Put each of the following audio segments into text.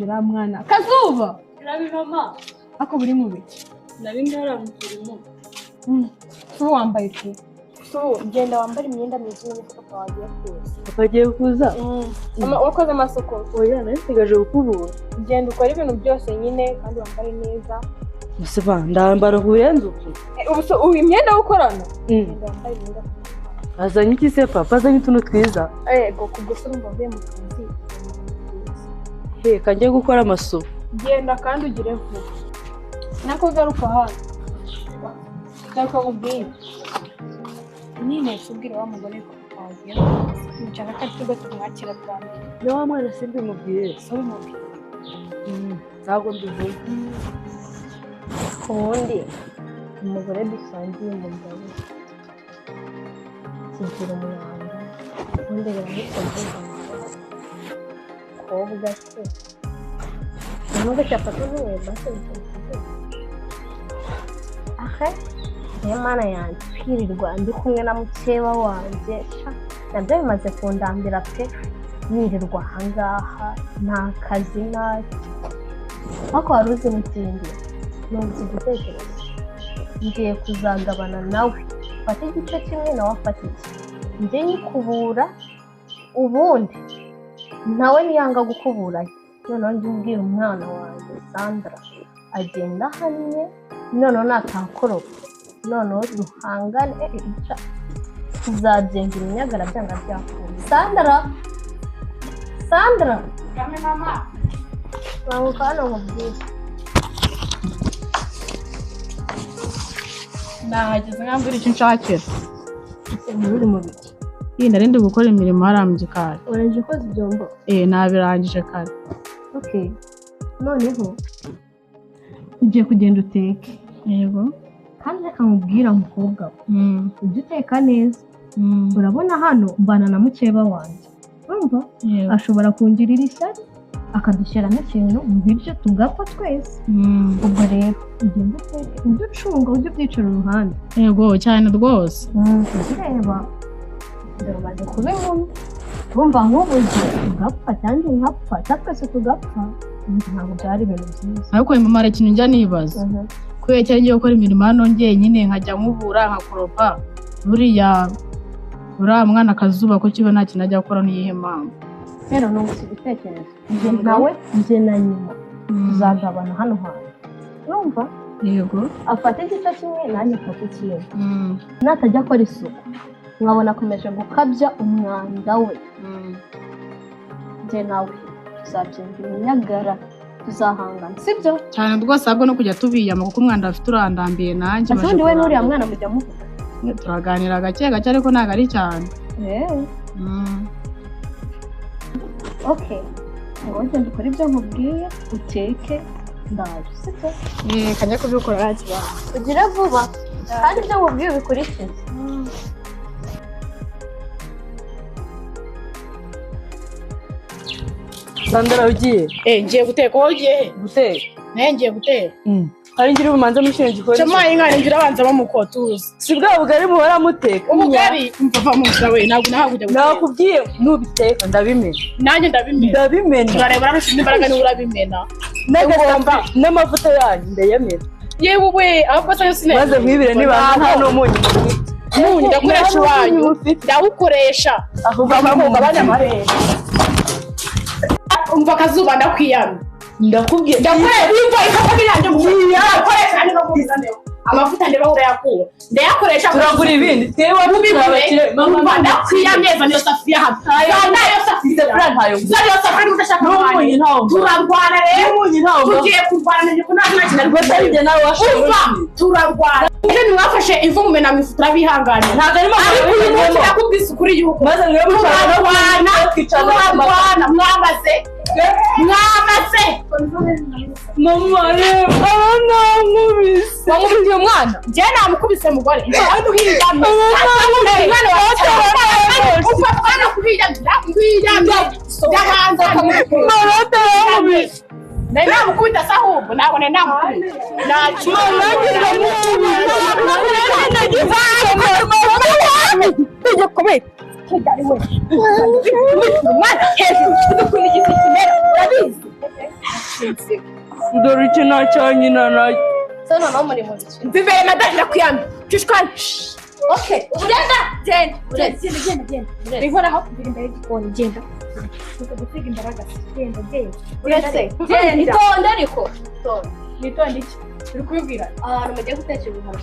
ura mwana Kazuba Rabi mama ako buri mubi nari ndaramukirimo so wambaye iki so ngenda wambara imyenda myiza n'uko papa wagiye kuza bagiye kuza mama wakoze amasoko oya nasigaje gukubura ngenda ukora ibintu byose nyine kandi wambare neza Musiba ndambara kurenza uko ubu imyenda ukorana ngenda wambare imyenda azanye iki se papa azanye utuntu twiza yego kugusura umbavuye mu kazi kajye gukora amasuku genda kandi ugire vuba nako garuka hano nako ubwiye nine subwira wa mugore ko agiye cyane ko tugo tumwakira bwambe yo wa mwana simbi mubwiye so mubwiye ntago mbivuze kundi umugore dusangiye mu mugabo kigira umwanda ubundi biramukoze kobwa se nubwo cyafata n'uwe base aha niyo mana yanjye kwirirwa ndi kumwe na mukeba wanjye nabyo bimaze kundambira pe yirirwa ahangaha nta kazi naki ariko wari uzi n'ikindi numvise igitekerezo ngiye kuzagabana nawe fata igice kimwe nawe afata iki njye nyikubura ubundi nawe niyanga gukubura noneho njye ubwira umwana wanjye Sandra agenda hamwe noneho natakoroba noneho duhangane tuzagenda iminyagara byanga byakunda Sandra kame mama banguka hano mubwire nahageze nkambwira icyo nshakira uri mu biki iyi ndarinde gukora imirimo hariya mu gikari urangije koza ibyombo nabirangije kare okay noneho ugiye kugenda uteke yego kandi reka nkubwira mukobwa ujye uteka neza urabona hano mbana na mukeba wanjye urumva ashobora kungirira ishyari akadushyiramo ikintu mu biryo tugapfa twese ubwo rero ugenda uteke ujye ucunga ujye ubyicara uruhande yego cyane rwose ureba ndamaze kuba inkumi urumva nk'ubuze tugapfa cyangwa nkapfa cyangwa twese tugapfa ntabwo byari ibintu byiza ariko mama hari ikintu njya nibaza kubera cyane ngiye gukora imirimo hano njyenyine nkajya nkubura nkakoropa buriya mwana Kazuba ko kiba nta kintu ajya gukora n'iyihe mpamvu rero nungutse igitekerezo njye nawe njye na nyuma tuzagabana hano hantu urumva yego afata igice kimwe nanjye mfate ikindi natajya akora isuku nkabona akomeje gukabya umwanda we njye nawe tuzabyenda iminyagara tuzahangana sibyo cyane rwose ahubwo no kujya tubiyama kuko umwanda bafite urandambiye nanjye kandi we n'uriya mwana mujya muvuga turaganira gake gake ariko ntabwo ari cyane okay ngo ngende ukore ibyo nkubwiye uteke ndaje sibyo kajya kubikora nta kibazo ugire vuba kandi ibyo nkubwiye ubikurikize Sandra ugiye ngiye guteka wowe ugiye guteka ngiye guteka hari ngira ubumanza mushinga gikora cyama ingane ngira abanza bamukotuza si bwa bugari muhora muteka ubugari mva musa we ntabwo nahagujya guteka nakubwiye nubiteka ndabimena nanjye ndabimena turareba rushinze imbaraga ni urabimena n'agomba n'amavuta yanyu ndayamena yewe we ahubwo se sinene maze mwibire niba nta n'umunyu munyu ndakoresha wanyu ndawukoresha ahubwo abanya amarere umva Kazuba ndakwiyamye ndakubwiye ndakwereka ikapaki yanjye ndakoresha no kubizanira amavuta ndeba urayakura ndayakoresha turagura ibindi twewe mubibure mama ndakwiyameza niyo safiya hano nayo safiya ntayo niyo safiya udashaka n'umunyu ntawo turarwana rero n'umunyu ntawo tugiye kurwana njye ko nta kintu rwose arije nawe umva turarwana iyo mwafashe ivu mumena mu ifu turabihanganye ntabwo arimo ariko yakubwise ukuri yuko maze mwe turarwana mwamaze mama reba abana nkubise wamubwiye umwana njye namukubise mugore ntuhiryamye umwana nari namukubita se ahubwo ntabwo nari namukubita Kigali we. Umwana hejuru kidukunda igisi kimera urabizi shinze dore iki nacanye nayo so noneho muri mu bice mvivere madanda kuyambi cyushkana okay urenda genda bihora aho kugira imbere y'igikoni genda gusiga imbaraga genda uretse genda itonde ariko nitonde iki uri kubibwira ahantu mugiye gutekera ibintu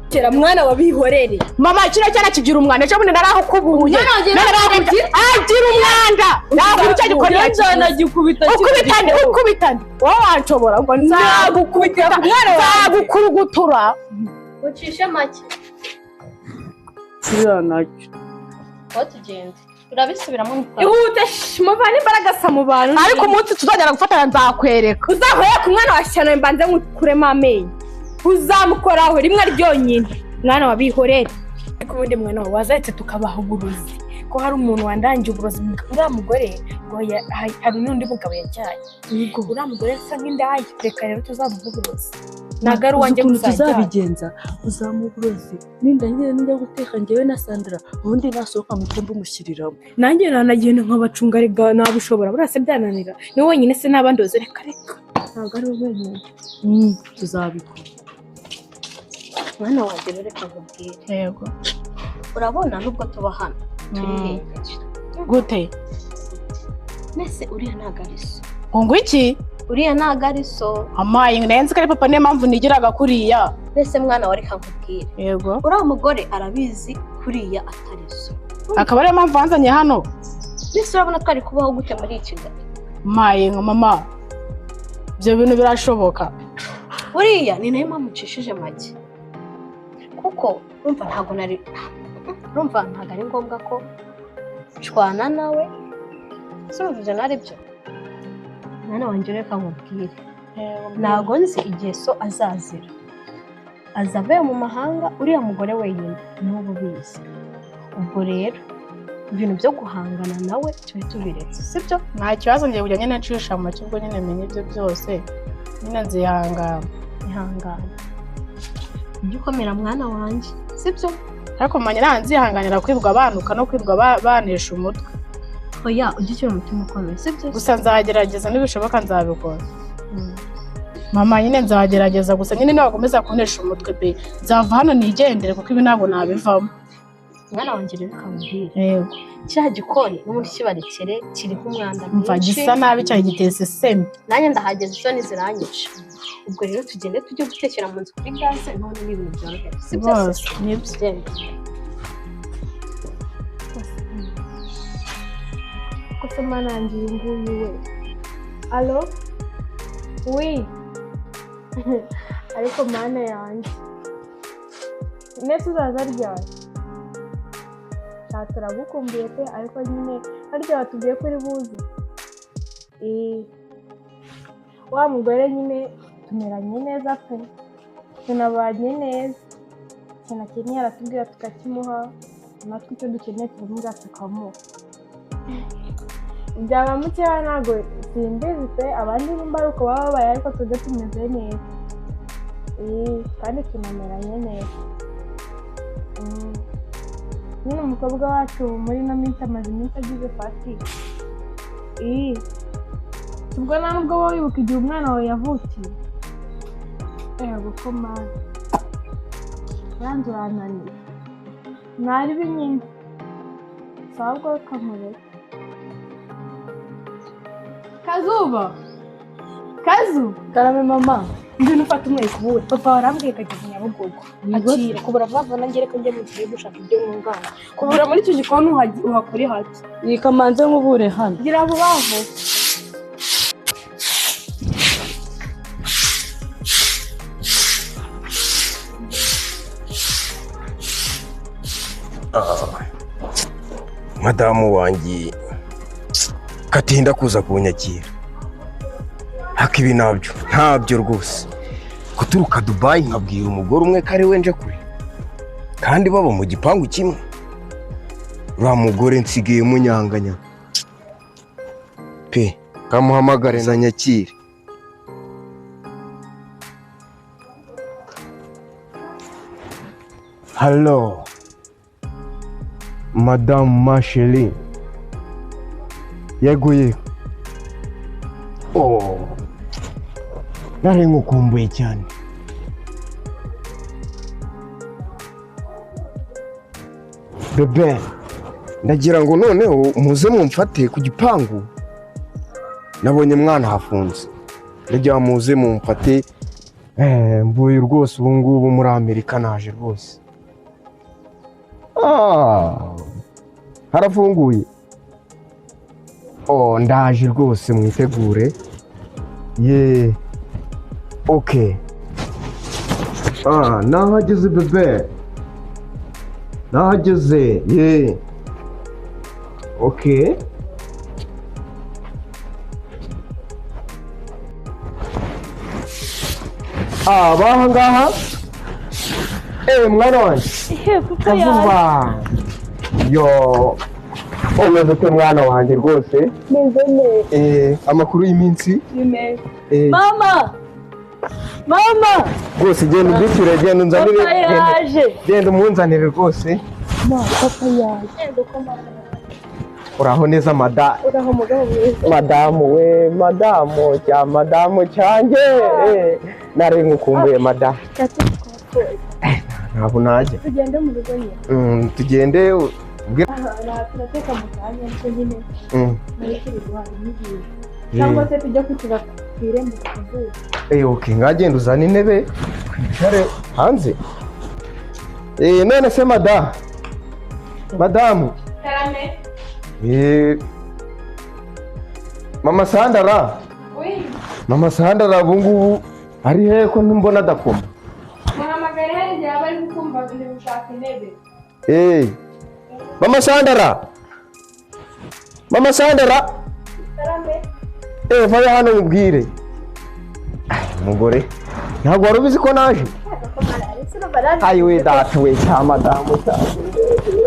kera mwana wabihorere mama kino cyana kigira umwanda cyo bunera aho kubuye agira umwanda naho icyo gikorera cyana gikubita ukubitane wowe wanshobora ngo nzagukubita mwana nzagukurugutura ucishe make kiranacyo watugende turabisubiramo ihute muvana imbaraga sa mu bantu ariko umunsi tuzagera gufatana nzakwereka uzahoye ku mwana washyano mbanze nkukuremo amenyo uzamukoraho rimwe ryonyine mwana wabihorera ariko ubundi mwana wawe wazahetse tukabaha uburozi ko hari umuntu wandangiye uburozi uriya mugore ngo hari n'undi mugabo yajyaye uriya mugore asa nk'indaya reka rero tuzamuha uburozi ntabwo ari uwanjye tuzabigenza uzamuha uburozi nindangira njya guteka njyewe na Sandra ubundi nasohoka mu cyumba umushyiriramo nanjye nanagenda nkabacunga rega nabishobora burase byananira ni wenyine se n'abandoze reka ntabwo ari wenyine tuzabikora mwana wanjye reka nkubwire yego urabona nubwo tuba hano turi gute nese uriya ntabwo ari so ngo iki uriya ntabwo ari so amaye ndenze ko ari papa niyo mpamvu nigiraga kuriya nese mwana wa reka nkubwire yego uriya mugore arabizi kuriya atari so akaba ariyo mpamvu wanzanye hano nese urabona twari kubaho gute muri iki Kigali maye nka mama ibyo bintu birashoboka uriya ni nayo mpamvu ucishije make kuko urumva ntabwo ari ngombwa ko nshwana nawe surumvije nari byo mwana wanjye reka nkubwire ntabwo nzi igihe so azazira azavuye mu mahanga uriya mugore wenyine n'ubu bizi ubwo rero ibintu byo guhangana nawe tube tubiretse sibyo nta kibazo ngiye kujya nyine ncisha mu kigo nyine menye ibyo byose nyine nzihangana ujye ukomera mwana wanjye sibyo ariko manye nzihanganira kwibwa abanuka no kwibwa banisha umutwe oya ujye ushyira umutima ukomeye sibyo gusa nzagerageza nibishoboka nzabikora mama nyine nzagerageza gusa nyine nabakomeza kunesha umutwe pe nzava hano nigendere kuko ibi ntabwo nabivamo mwana wanjye rero kamubwire yego cya gikoni n'ubundi kibarekere kiriho umwanda mva gisa nabi cyane gitese semi nanjye ndahageze isoni ziranyica ubwo rero tugende tujye gutekera mu nzu kuri gaze none n'ibintu byorohera si byose nibyo kose manangiye nguyu we alo wi ariko mana yanjye nese uzaza ryari turagukumbuye pe ariko nyine harya watubwiye ko uri buze wa mugore nyine tumeranye neza pe tunabanye neza ikintu akeneye aratubwira tukakimuha natwe icyo dukeneye turamubwira tukamuha byaba mukeya ntabwo simbizi pe abandi nimba ari uko baba babaye ariko tujye tumeze neza kandi tunameranye neza nyine umukobwa wacu muri ino minsi amaze iminsi agize pati ubwo nta nubwo wowe wibuka igihe umwana wawe yavukiye yego ko mani yanze urananiye ntari binyine sawa ubwo kamureka Kazu karame mama ngwino ufata umwe kubuwe papa warambwiye kageze Nyabugogo akira kubura vava nangere ko njye mu gihe gushaka ibyo mwungana kubura muri icyo gikoni uhakore hati yikamanze nkubure hano gira abo bavo madamu wanjye katinda kuza kunyakira haka ibi ntabyo rwose guturuka Dubai nkabwira umugore umwe ko ari we nje kure kandi baba mu gipangu kimwe uriya mugore nsigaye munyanganya pe kamuhamagare na nyakire Hello Madame Macheli yego nari ngukumbuye cyane. Bebe, ndagira ngo noneho muze mumfate ku gipangu. Nabonye mwana hafunze. Ndagira muze mumfate mbuye rwose ubu ngubu muri Amerika naje rwose. Harafunguye. Ndaje rwose mwitegure. Okay. Nahageze bebe. Nahageze. Okay. Baha ngaha. Mwana wanjye. Kavuba. Yo. Umeze ute mwana wanjye rwose? Meze neza. Amakuru y'iminsi? Meze. Mama! Rwose genda ubikire, genda unzanire. Papa yaje. Genda umunzanire rwose. Papa yaje. Uraho neza mada. Uraho mugabo mwiza. Madamu we, madamu cyanjye. Nari ngukumbuye mada. Ntabwo najya. Tugende mu rugo nyine. Tugende. Turateka mu kanya ariko nyine. Muri kuri ruhande n'igihe. Cyangwa se tujya kwicara ku irembo tukavuga. Okay, ngagenda uzana intebe. Twicare hanze. None se madamu. Karame. Mama Sandara. Oui. Mama Sandara bungu ari he ko ntumbona adakoma? Muhamagare hanje abari gukumva bindi gushaka intebe. Mama Sandara. Karame. Vaya hano mubwire. Mugore. Ntabwo wari ubizi ko naje. Ayiwe data we cya madamu cyane.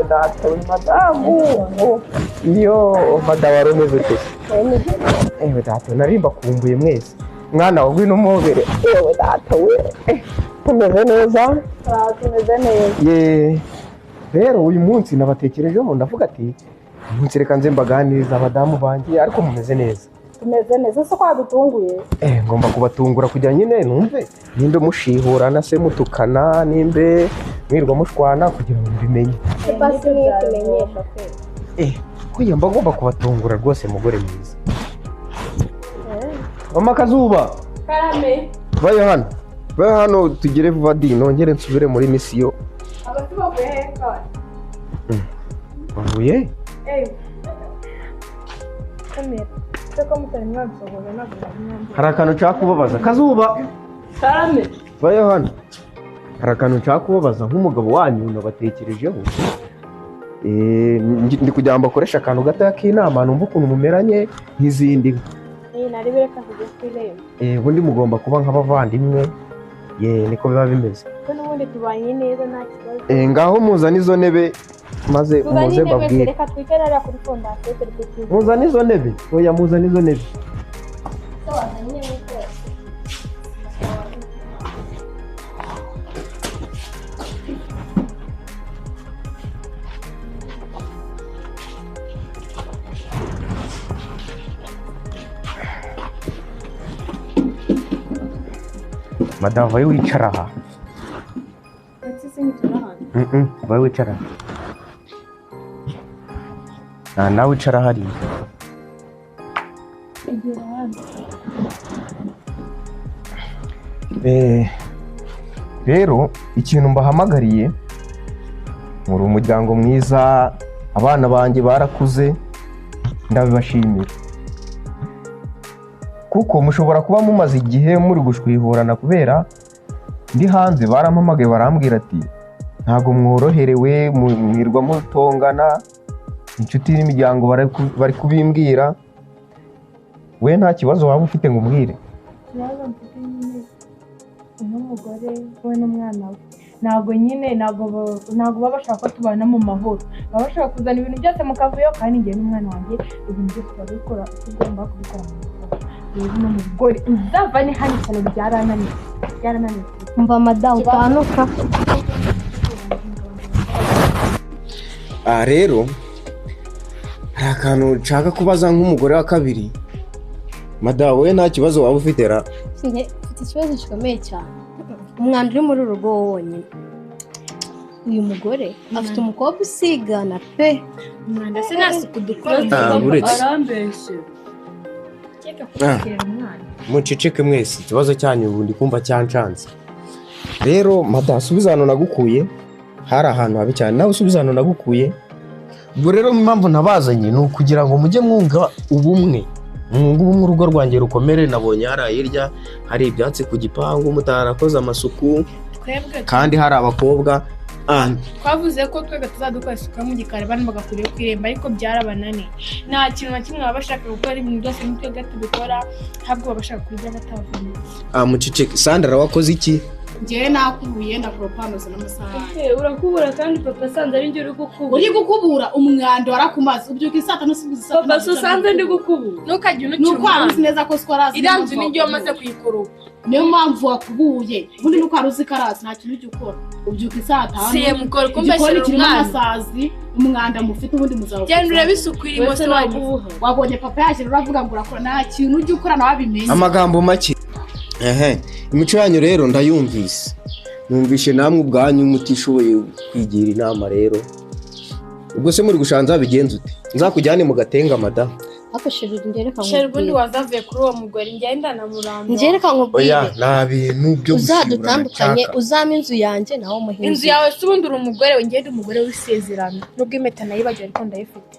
Data we madamu. Yo madamu wari umeze ute? Data narimba kumbuye mwese. Mwana wawe n'umubere. Data we. Tumeze neza? Tumeze neza. Rero uyu munsi nabatekerejeho ndavuga ati umunsi reka nze mbaganiriza abadamu banjye ariko mumeze neza. Tumeze neza se kwa dutunguye. Ngomba kubatungura kugira nyine numve ninde mushihurana se mutukana nimbe mwirwa mushwana kugira ngo mbimenye. Basi ni tumenyesha pe. Kuya ngomba kubatungura rwose mugore mwiza. Mama Kazuba. Karame. Vaya hano tugere vuba di nongere nsubire muri misiyo. Abati bavuye he kwa? Bavuye? Kamera. Seko mutari mwabisohoza nabwo. Hari akantu nshaka kubabaza. Kazuba. Karame. Vaya hano. Hari akantu nshaka kubabaza nk'umugabo wanyu nabatekerejeho. Ndi kugira ngo bakoreshe akantu gato k'inama numva ukuntu mumeranye nk'izindi. Nari bireka kujya kwiremba. Ubundi mugomba kuba nk'abavandimwe. Niko biba bimeze. Ko n'ubundi tubanye neza nta kibazo. Ngaho muzana izo ntebe maze muze babwire. Reka twicarira kuri fondasiyo turi. Muzana izo ntebe. Oya muzana izo ntebe. Madamu vayo wicara aha. Vayo wicara aha. Nawe wicara hariya. Rero ikintu mbahamagariye muri umuryango mwiza, abana banjye barakuze ndabibashimira kuko mushobora kuba mumaze igihe muri gushwihurana kubera ndi hanze. Barampamagaye barambwira ati ntago mworoherewe mwirwa mutongana, inshuti n'imiryango bari kubimbwira. We nta kibazo waba ufite ngo umbwire. N'umugore we n'umwana we ntabwo baba bashaka ko tubana mu mahoro. Baba bashaka kuzana ibintu byose mu kavuyo kandi njye n'umwana wanjye ibintu byose turabikora tugomba kubikora mu mahoro. Rero n'umugore uzavane hano cyane byarananiye. Umva madamu utanuka. Rero hari akantu nshaka kubaza nk'umugore wa kabiri. Madamu we nta kibazo waba ufite ra? Mfite mfite ikibazo gikomeye cyane. Umwanda uri muri uru rugo wonyine. Uyu mugore afite umukobwa usigana pe. Umwanda se nasuku dukora arambeshye. Keka kugira umwana. Muceceke mwese ikibazo cyanyu ubundi kumva cyancanze. Rero madasubiza hano nagukuye hari ahantu habi cyane nawe usubiza hano nagukuye. Ubwo rero impamvu nabazanye ni ukugira ngo mujye mwunga ubumwe. Mwunga ubumwe urugo rwanjye rukomere. Nabonye hirya hari ibyatsi ku gipangu mutarakoze amasuku kandi hari abakobwa twavuze ko twebwe tuzadukora isuku mu gikari bane bagakuriye kwiremba ariko byarabananiye. Nta kintu na kimwe baba bashaka gukora ibintu byose n'itwebwe tubikora ntabwo baba bashaka kurya batavunitse. Muceceke Sandra wakoze iki? Njyewe nakubuye ndakoropanuza n'amasahani. Urakubura kandi papa sanze ari njye uri gukubura. Uri gukubura umwanda warakumaze ubyuka isata no subiza. Papa sanze ndi gukubura. Ntukajye unukira. Nuko aruzi neza ko swarazi. Iranzu n'ijyo maze kuyikoropa. Niyo mpamvu wakubuye. Ubundi nuko aruzi karazi nta kintu cyo gukora. Ubyuka isata hano. Siye mukora kumbeshyira umwanda. Umwanda mufite ubundi muzawukora. Genda urebe isuku irimo se wabonye papa yaje uravuga ngo urakora nta kintu ujye ukora nawe abimenye. Amagambo make. Imico yanyu rero ndayumvise. Numvishe namwe ubwanyu mutishoboye kwigira inama rero. Ubwo se muri gushanza bigenze ute? Nzakujyane mu gatenga mada. Akoshirira ngereka ngo. Sheri bundi wazavuye kuri uwo mugore ngenda na Murambo. Ngereka ngo bwire. Oya na bintu byo uzadutandukanye uzama inzu yanjye nawo muhinzi. Inzu yawe se ubundi uri umugore we ngende umugore w'isezerano. Nubwo impeta nayibagiwe ariko ndayifite.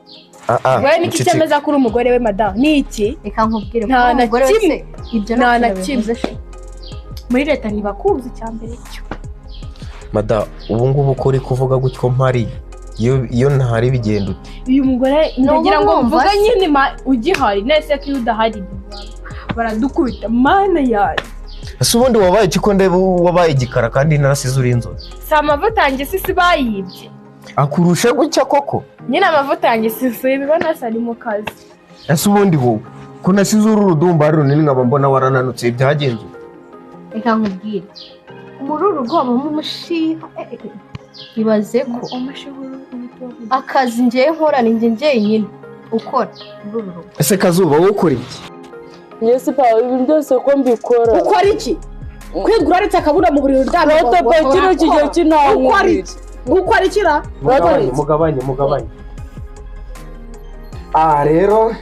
Wewe niki cyemeza kuri umugore we madam? Niki? Reka nkubwire ko umugore wese ibyo nta kimwe. Muri leta ntibakuzi cyambere cyo. Mada ubu ngubu ko uri kuvuga gutyo mpari iyo ntahari bigenda ute? Uyu mugore ndagira ngo mvuga nyine ugihari nese ko udahari baradukubita mana yawe. Ese ubundi wabaye iki ndebe wabaye igikara kandi narasize uri inzozi? Si amavuta yanjye sisi bayibye. Akurusha gutya koko? Nyine amavuta yanjye sisi bibona sari mu kazi. Ese ubundi wowe ko nasize uru rudumba runini nkaba mbona warananutse ibyagenze? Reka nkubwire. Muri uru rugo mu mushiha ibaze ko akazi ngiye nkora ni njye nyine ukora muri uru rugo. Ese Kazuba wowe ukora iki? Yesi pa ibintu byose ko mbikora. Ukora iki? Kwigura aretse akabura mu buriro ryabo. Roto kino kigiye kinawo. Ukora iki ra? Mugabanye. Rero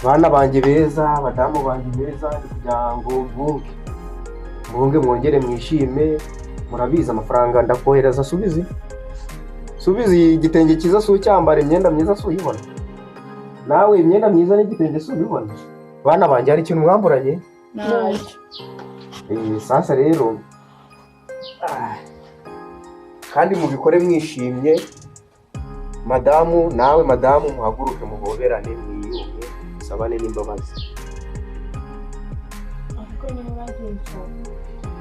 bana banjye beza, badamu banjye beza kugira ngo bunge mwongere mwishime. Murabiza amafaranga ndakohereza subizi igitenge cyiza su cyambara imyenda myiza su yibona. Nawe imyenda myiza n'igitenge su bibona. Bana banjye ari ikintu mwamburanye? Sasa rero kandi mubikore mwishimye. Madamu nawe madamu muhaguruke muhoberane mwiyunge sabane n'imbabazi.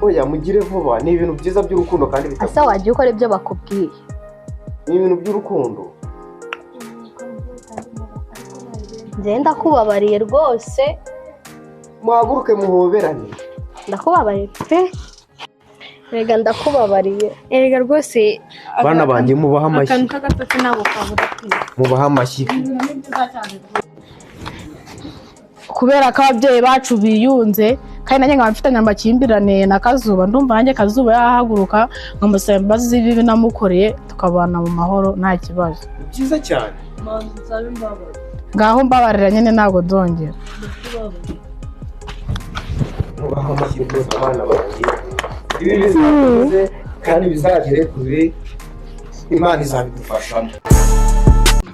Oya mugire vuba ni ibintu byiza by'urukundo kandi bitatu. Asa wagiye ukora ibyo bakubwiye. Ni ibintu by'urukundo. Ngenda kubabariye rwose. Muhaguruke muhoberane. Ndakubabariye pe. Rega ndakubabariye. Erega rwose bana banjye mubaha amashyi. Akantu k'agatatu nabo kavuga kwiye. Mubaha amashyi. Kubera ko ababyeyi bacu biyunze kandi nanjye nkaba mfitanye amakimbirane na Kazuba, ndumva nanjye Kazuba yahaguruka nkamusaba imbabazi z'ibibi namukoreye tukabana mu mahoro nta kibazo. Byiza cyane. Ngaho mbabarira nyine ntabwo dongera. Mubaha amashyi rwose abana banjye. Ibi bizakuze kandi bizagere kure. Imana izabidufashamo.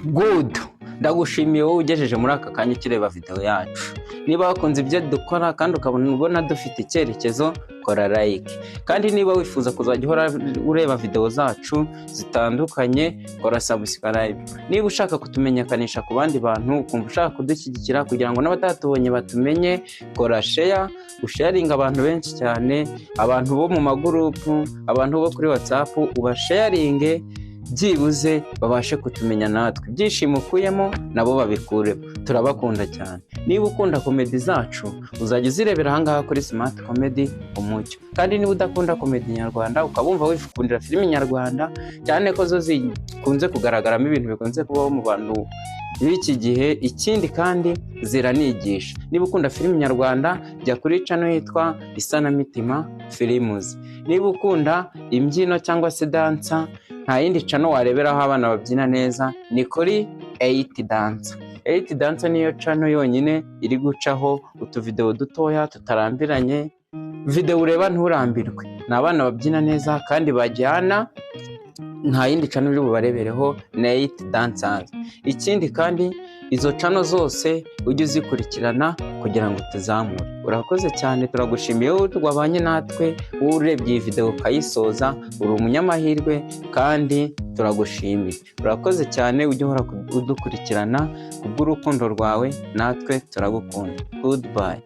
Good. Ndagushimiye wowe ugejeje muri aka kanya kireba video yacu. Niba wakunze ibyo dukora kandi ukabona dufite icyerekezo, kora like. Kandi niba wifuza kuzajya uhora ureba video zacu zitandukanye, kora subscribe. Niba ushaka kutumenyekanisha ku bandi bantu, ukumva ushaka kudushyigikira kugira ngo n'abatatubonye batumenye, kora share, usharinga abantu benshi cyane, abantu bo mu magurupu, abantu bo kuri WhatsApp, ubasharinge. byibuze babashe kutumenya natwe, ibyishimo ukuyemo nabo babikuremo. Turabakunda cyane. Niba ukunda komedi zacu uzajya uzirebera ahangaha kuri Smart Comedy Umucyo, kandi niba udakunda komedi nyarwanda ukabumva wifukundira filimi nyarwanda cyane ko zo zikunze kugaragaramo ibintu bikunze kubaho mu bantu b'iki gihe, ikindi kandi ziranigisha. Niba ukunda filimi nyarwanda jya kuri channel yitwa Isanamitima Films. Niba ukunda imbyino cyangwa se dansa, nta yindi channel wareberaho abana babyina neza, ni kuri 8 Dancer. 8 Dancer niyo channel yonyine iri gucaho utuvideo dutoya tutarambiranye, video ureba nturambirwe. Ni abana babyina neza kandi bajyana, nta yindi channel uri bubarebereho, ni 8 Dancers. Ikindi kandi izo channel zose ujye uzikurikirana kugira ngo tuzamure. Urakoze cyane, turagushimiye wowe twabanye natwe, wowe urebye iyi video ukayisoza, uri umunyamahirwe kandi turagushimiye. Urakoze cyane, ujye uhora udukurikirana kubw'urukundo rwawe, natwe turagukunda. Goodbye.